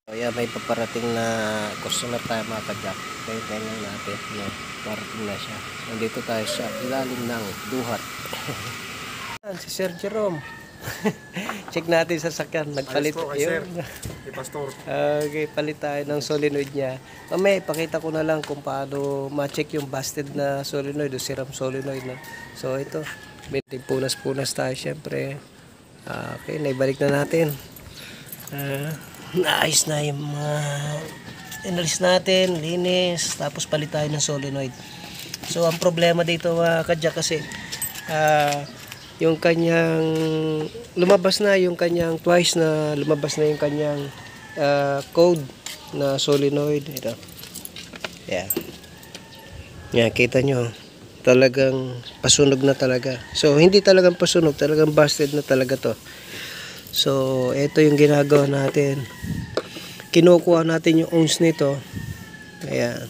Kaya may paparating na customer tayo mga ka-jack. Kaya lang natin, no? Parating na siya. Nandito tayo sa ilalim ng duhat. Si Sir Jerome. Check natin sa sakyan. Nagpalit. Sir. Pastor. Okay, palit tayo ng solenoid niya. Mamaya ipakita ko na lang kung paano ma-check yung busted na solenoid o siram solenoid. No? So ito, may punas-punas tayo syempre. Okay, naibalik na natin. Naayos na yung inalis natin, linis, tapos palit tayo ng solenoid. So ang problema dito mga kadya kasi yung kanyang lumabas na yung kanyang twice na lumabas na yung kanyang code na solenoid. Ito. Yeah. Yeah, kita nyo. Talagang pasunog na talaga. So hindi talagang pasunog, talagang busted na talaga to. So ito yung ginagawa natin. Kinukuha natin yung ohms nito. Ayan.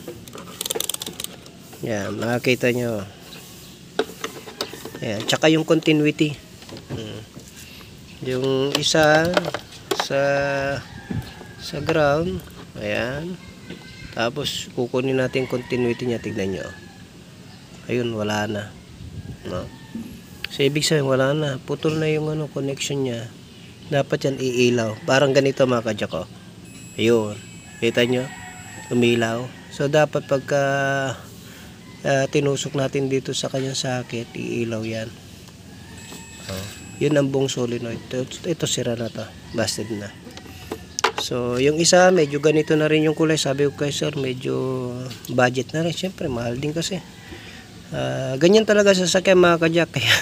Yan, makikita nyo. Ayan, tsaka yung continuity. Yung isa sa ground. Ayan. Tapos kukunin natin continuity niya, tignan nyo. Ayun, wala na. No. So ibig sabihin wala na. Putol na yung connection niya. Dapat yan iilaw. Parang ganito mga kadyak ko. Ayun. Kita nyo? Umilaw. So dapat pagka tinusok natin dito sa kanyang sakit, iilaw yan. Yun ang buong solenoid. Ito sira na to. Busted na. So yung isa medyo ganito na rin yung kulay. Sabi ko kay sir, medyo budget na rin. Siyempre mahal din kasi. Ganyan talaga sa sakyan mga kadyak. Kaya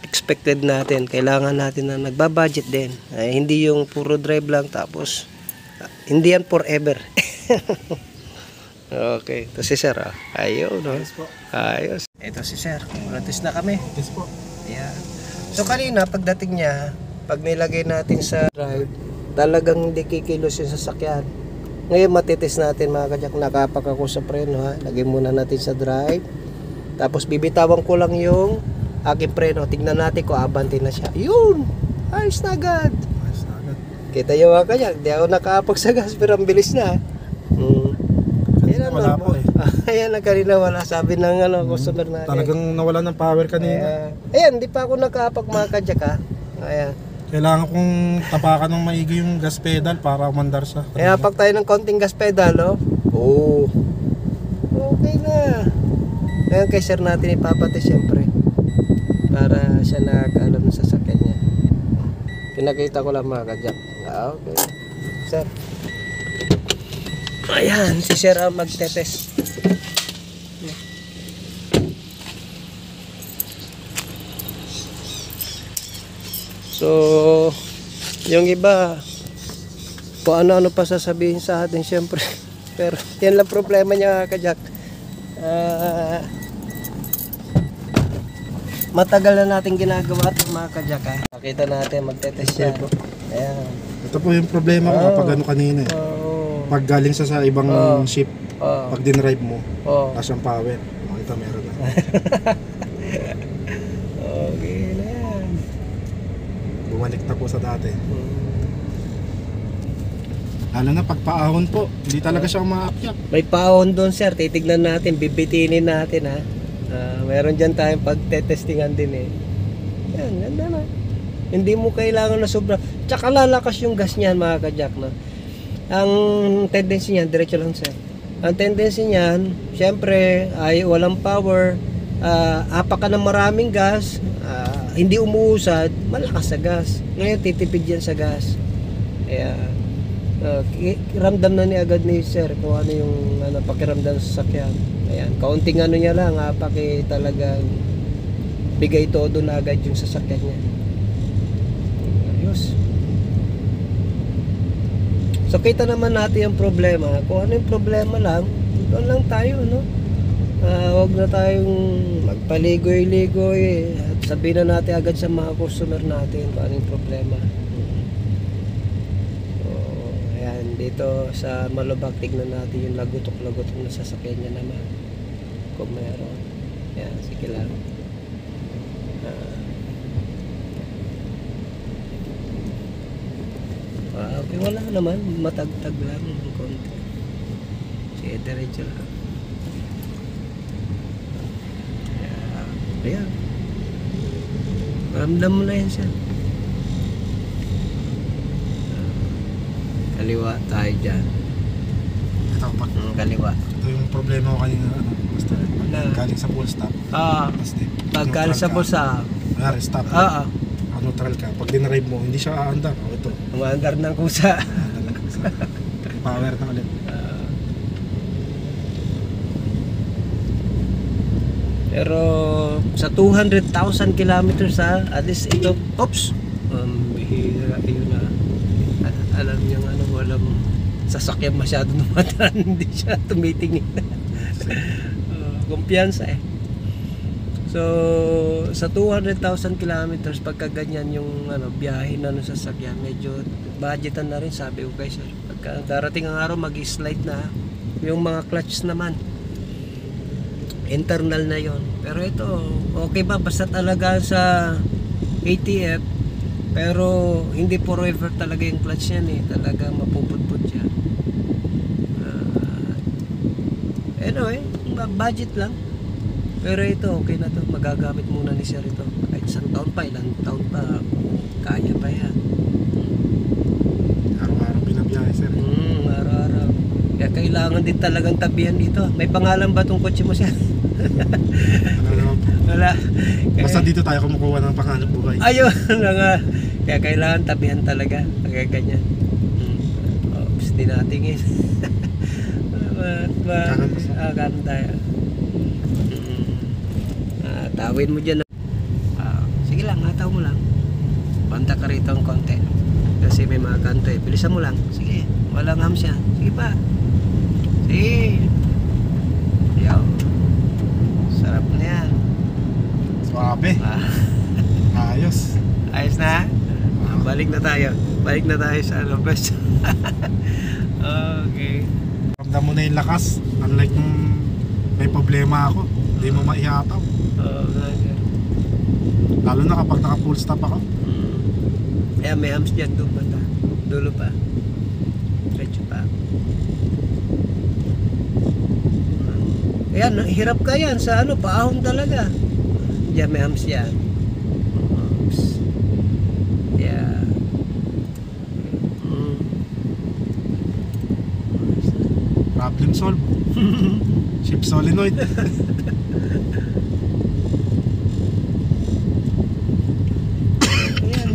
expected natin. Kailangan natin na nagbabudget din. Hindi yung puro drive lang tapos hindi yan forever. Okay, ito si sir. Ayun, no? Ayos po. Ayos. Ito si sir. Gratis na kami. Yes po. Ayan. So kanina pagdating niya, pag nilagay natin sa drive, talagang hindi kikilos yung sasakyan. Ngayon matitest natin mga kadyak. Nakapak ako sa preno ha. Lagay muna natin sa drive. Tapos bibitawan ko lang yung aking preno. Tignan natin kung abante na siya. Yun! Ayos na agad. Ayos na agad. Kita nyo mga kadyak. Di ako nakapag sa gas pero ang bilis na. Ayan, wala po eh. Ayan na kanina wala. Sabi ng customer natin. Talagang nawala ng power kanina. Ayan, di pa ako nakapag mga kadyak ha. Ayan. Kailangan kong tapakan ng maigi yung gas pedal para umandar siya. Kaya pag tayo ng konting gas pedal, oh. Oh. Okay na. Ngayon kay sir natin ipapati siyempre. Para siya nakakaalam sa sasakyan niya. Pinakita ko lang mga kadyak. Okay. Sir. Ayan, si sir ang magtetest. So, yung iba, kung ano-ano pa sasabihin sa atin, syempre. Pero, yan lang problema niya, kadyak. Matagal na natin ginagawa ito, mga kadyak, ha. Nakita natin, magtetest siya. Ayan. Ito po yung problema ko kapag ano kanina eh. Pag galing sa ibang ship, pag dinrive mo, tapos ang power. Ito meron na. Okay na yan. Bumalik na po sa dati. Lalo na pagpaahon po, hindi talaga siya umaakyat. May paon doon sir, titignan natin, bibitinin natin ha. Meron dyan tayong pagtetestingan din eh. Yan, ganda na. Hindi mo kailangan na sobra. Tsaka lalakas yung gas niyan mga kadyak no. Ang tendency niyan, diretso lang sir. Ang tendency niyan, syempre ay walang power, apak ka ng maraming gas, hindi umuusad, malakas sa gas. Ngayon titipid yan sa gas. Kaya ramdam na ni agad ni sir kung ano yung pakiramdam sa sasakyan. Ayan, kaunting niya lang, apaki talagang bigay todo na agad yung sasakyan niya. Ayos. So kita naman natin yung problema. Kung ano yung problema lang, doon lang tayo, no? Huwag na tayong magpaligoy-ligoy at sabihin na natin agad sa mga customer natin kung ano yung problema. So, ayan, dito sa Malubak, tignan natin yung lagutok-lagutok na sasakyan niya naman. Kung meron. Ayan, sige lang. Okay, wala naman. Matagtag lang ng konti. Sige, diretso lang. Ayan. Ramdam mo na yan siya. Kaliwa tayo dyan. Ito, Kaliwa. ito yung problema ko kanina, ano, basta galing sa full stop. Tapos pagkali sa bulsa. Stop. Neutral ka. Pag dinrive mo, hindi siya aandar. Ito. Umaandar ng kusa. Aandar ng kusa. Power na ulit. Pero sa 200,000 kilometers at least ito, bihira yun na. Alam niyo ano, walang sasakyan masyado naman, hindi siya tumitingin. Kumpiyansa eh. So sa 200,000 kilometers pagka ganyan yung biyahe na ng sasakyan, medyo budgetan na rin, sabi ko guys. Pagka darating ang araw mag-slide na yung mga clutch naman. Internal na yon. Pero ito, okay ba? Basta talaga sa ATF, pero hindi forever talaga yung clutch yan eh. Talaga mapuputput siya. Anyway, budget lang. Pero ito, okay na to. Magagamit muna ni sir ito. Kahit isang taon pa, ilang taon pa, kaya pa yan. Araw-araw binabiyahe sir. Araw-araw. Kaya kailangan din talagang tabihan dito. May pangalan ba itong kotse mo siya? Wala. Basta dito tayo kumukuha ng panghanap buhay. Ayun na nga. Kaya kailangan tabihan talaga. Kaya ganyan. Oops, di natingin. Kanan tayo. Tawin mo dyan. Sige lang, hataw mo lang. Banta ka rito ang konti. Kasi may mga kanto eh. Bilisan mo lang. Sige, walang hams yan. Sige pa. Sige. Yaw. Sarap na yan. Suabe. Ayos. Ayos na? Balik na tayo. Balik na tayo sa best. Okay. Ramdam mo na yung lakas. Unlike nung may problema ako, hindi mo maihataw. Okay. Lalo na kapag naka full stop ako. Kaya may hams dyan doon bata. Dulo pa. Diretso pa. Ayan, hirap ka yan sa paahon talaga. Diyan may hams yan. Oops. Yeah. Problem solved. Ship solenoid.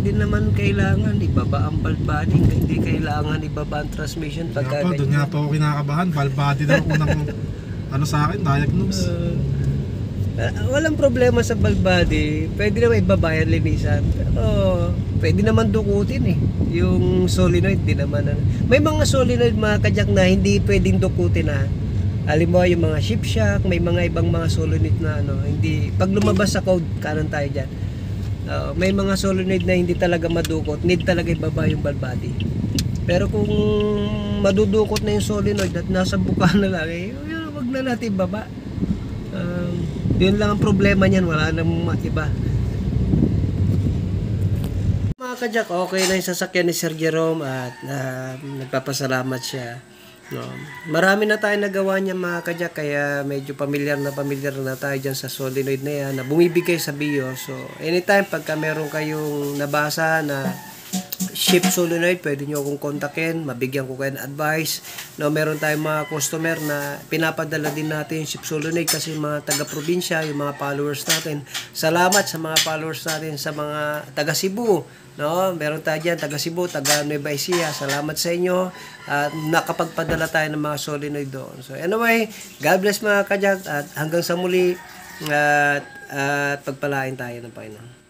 Hindi naman kailangan ibaba ang valve body, hindi kailangan ibaba ang transmission pagka doon nga po ako kinakabahan. Valve body daw unang sa akin, diagnose. Walang problema sa valve body, pwede naman ibabayan, linisan, pero pwede naman dukutin eh. Yung solenoid di naman may mga solenoid mga kajak na hindi pwedeng dukutin halimbawa yung mga ship shock, may mga ibang mga solenoid na hindi, pag lumabas sa code, kanan tayo dyan. May mga solenoid na hindi talaga madukot, need talaga ibaba yung valve body. Pero kung madudukot na yung solenoid at nasa buka na lang wag na natin ibaba. Yun lang ang problema niyan, wala namang iba. Mga kajak, okay na yung sasakyan ni Sir Jerome at nagpapasalamat siya. Marami na tayo nagawa niya mga kajak, kaya medyo pamilyar na tayo dyan sa solenoid na yan na bumibigay sa BIO. So anytime pagka meron kayong nabasa na ship solenoid, pwede nyo akong kontakin, mabigyan ko kayo ng advice. Meron tayong mga customer na pinapadala din natin yung ship solenoid kasi mga taga-probinsya, yung mga followers natin. Salamat sa mga followers natin sa mga taga-Cebu. Meron tayo dyan, taga Cebu, taga Nueva Ecija. Salamat sa inyo at nakapagpadala tayo ng mga solenoid doon. So anyway, God bless mga kajak at hanggang sa muli at pagpalain tayo ng Panginoon.